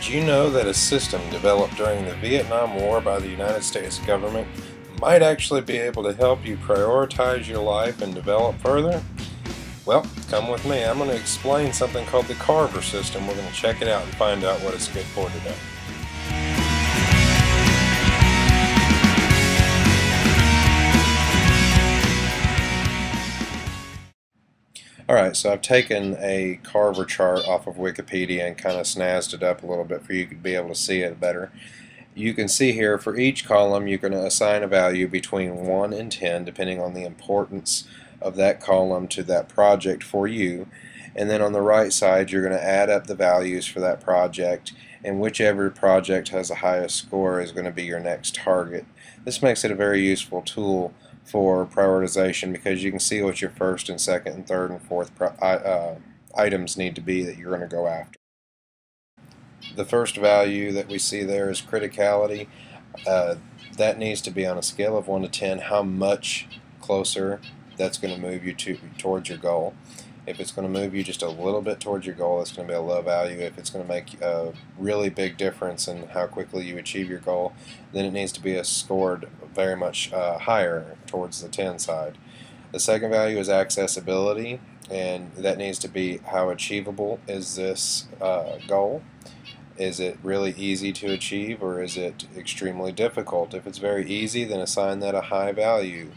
Did you know that a system developed during the Vietnam War by the United States government might actually be able to help you prioritize your life and develop further? Well, come with me. I'm going to explain something called the CARVER system. We're going to check it out and find out what it's good for today. Alright, so I've taken a Carver chart off of Wikipedia and kind of snazzed it up a little bit for you to be able to see it better. You can see here for each column you're going to assign a value between 1 and 10 depending on the importance of that column to that project for you. And then on the right side you're going to add up the values for that project, and whichever project has the highest score is going to be your next target. This makes it a very useful tool for prioritization because you can see what your first and second and third and fourth items need to be that you're going to go after. The first value that we see there is criticality. That needs to be on a scale of 1 to 10 how much closer that's going to move you towards your goal. If it's going to move you just a little bit towards your goal, it's going to be a low value. If it's going to make a really big difference in how quickly you achieve your goal, then it needs to be scored very much higher towards the 10 side. The second value is accessibility, and that needs to be how achievable is this goal. Is it really easy to achieve, or is it extremely difficult? If it's very easy, then assign that a high value.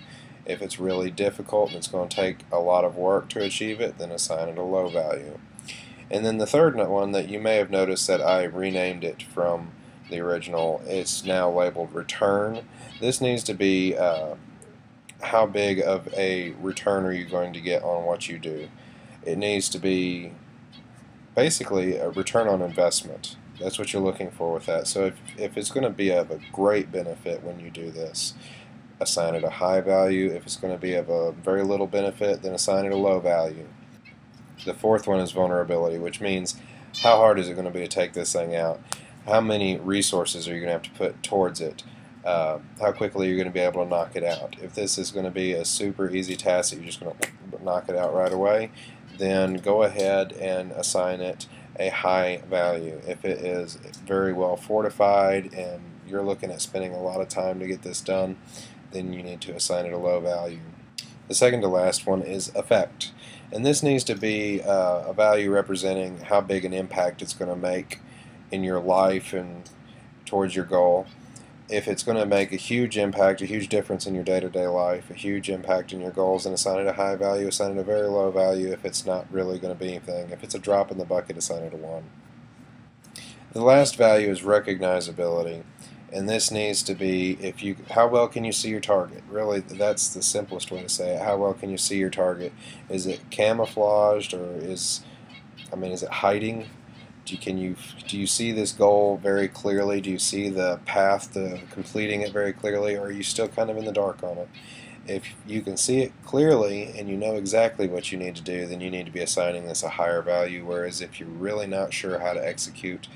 If it's really difficult and it's going to take a lot of work to achieve it, then assign it a low value. And then the third one that you may have noticed that I renamed it from the original, it's now labeled return. This needs to be how big of a return are you going to get on what you do. It needs to be basically a return on investment. That's what you're looking for with that. So if it's going to be of a great benefit when you do this, assign it a high value. If it's going to be of a very little benefit, then assign it a low value. The fourth one is vulnerability, which means how hard is it going to be to take this thing out? How many resources are you going to have to put towards it? How quickly are you going to be able to knock it out? If this is going to be a super easy task that you're just going to knock it out right away, then go ahead and assign it a high value. If it is very well fortified and you're looking at spending a lot of time to get this done, then you need to assign it a low value. The second to last one is effect, and this needs to be a value representing how big an impact it's going to make in your life and towards your goal. If it's going to make a huge impact, a huge difference in your day-to-day life, a huge impact in your goals, then assign it a high value, assign it a very low value if it's not really going to be anything. If it's a drop in the bucket, assign it a 1. The last value is recognizability. And this needs to be how well can you see your target? Really, that's the simplest way to say it. How well can you see your target? Is it camouflaged, or is it hiding? Do you see this goal very clearly? Do you see the path to completing it very clearly, or are you still kind of in the dark on it? If you can see it clearly and you know exactly what you need to do, then you need to be assigning this a higher value. Whereas if you're really not sure how to execute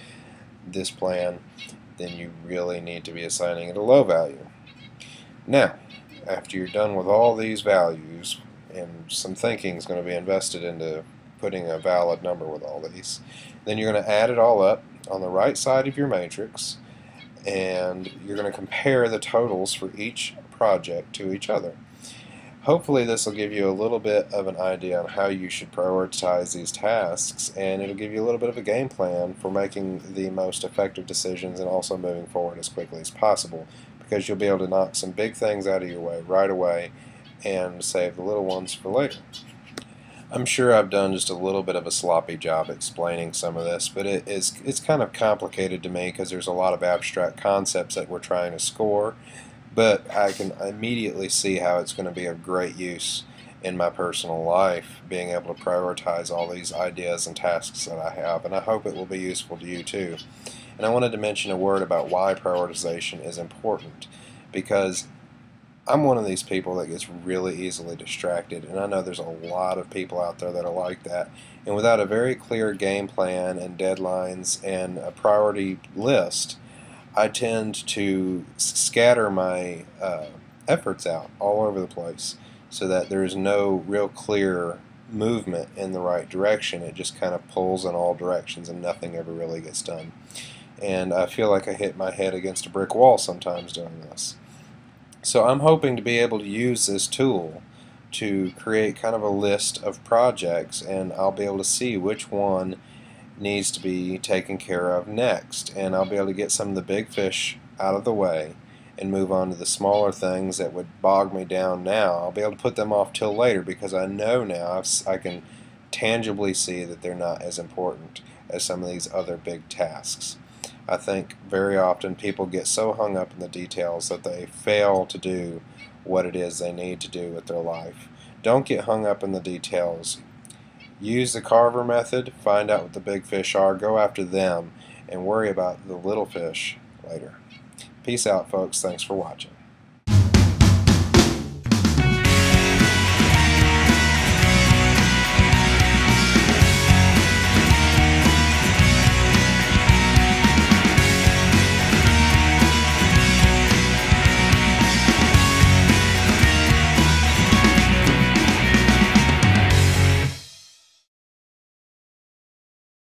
this plan, then you really need to be assigning it a low value. Now, after you're done with all these values, and some thinking is going to be invested into putting a valid number with all these, then you're going to add it all up on the right side of your matrix, and you're going to compare the totals for each project to each other. Hopefully this will give you a little bit of an idea on how you should prioritize these tasks, and it'll give you a little bit of a game plan for making the most effective decisions and also moving forward as quickly as possible, because you'll be able to knock some big things out of your way right away and save the little ones for later. I'm sure I've done just a little bit of a sloppy job explaining some of this, but it's kind of complicated to me because there's a lot of abstract concepts that we're trying to score. But I can immediately see how it's going to be of great use in my personal life, being able to prioritize all these ideas and tasks that I have, and I hope it will be useful to you too. And I wanted to mention a word about why prioritization is important, because I'm one of these people that gets really easily distracted, and I know there's a lot of people out there that are like that, and without a very clear game plan and deadlines and a priority list, I tend to scatter my efforts out all over the place so that there is no real clear movement in the right direction. It just kind of pulls in all directions and nothing ever really gets done. and I feel like I hit my head against a brick wall sometimes doing this. So I'm hoping to be able to use this tool to create kind of a list of projects, and I'll be able to see which one needs to be taken care of next, and I'll be able to get some of the big fish out of the way and move on to the smaller things that would bog me down now. I'll be able to put them off till later because I know now I can tangibly see that they're not as important as some of these other big tasks. I think very often people get so hung up in the details that they fail to do what it is they need to do with their life. Don't get hung up in the details. Use the Carver method, find out what the big fish are, go after them, and worry about the little fish later. Peace out, folks. Thanks for watching.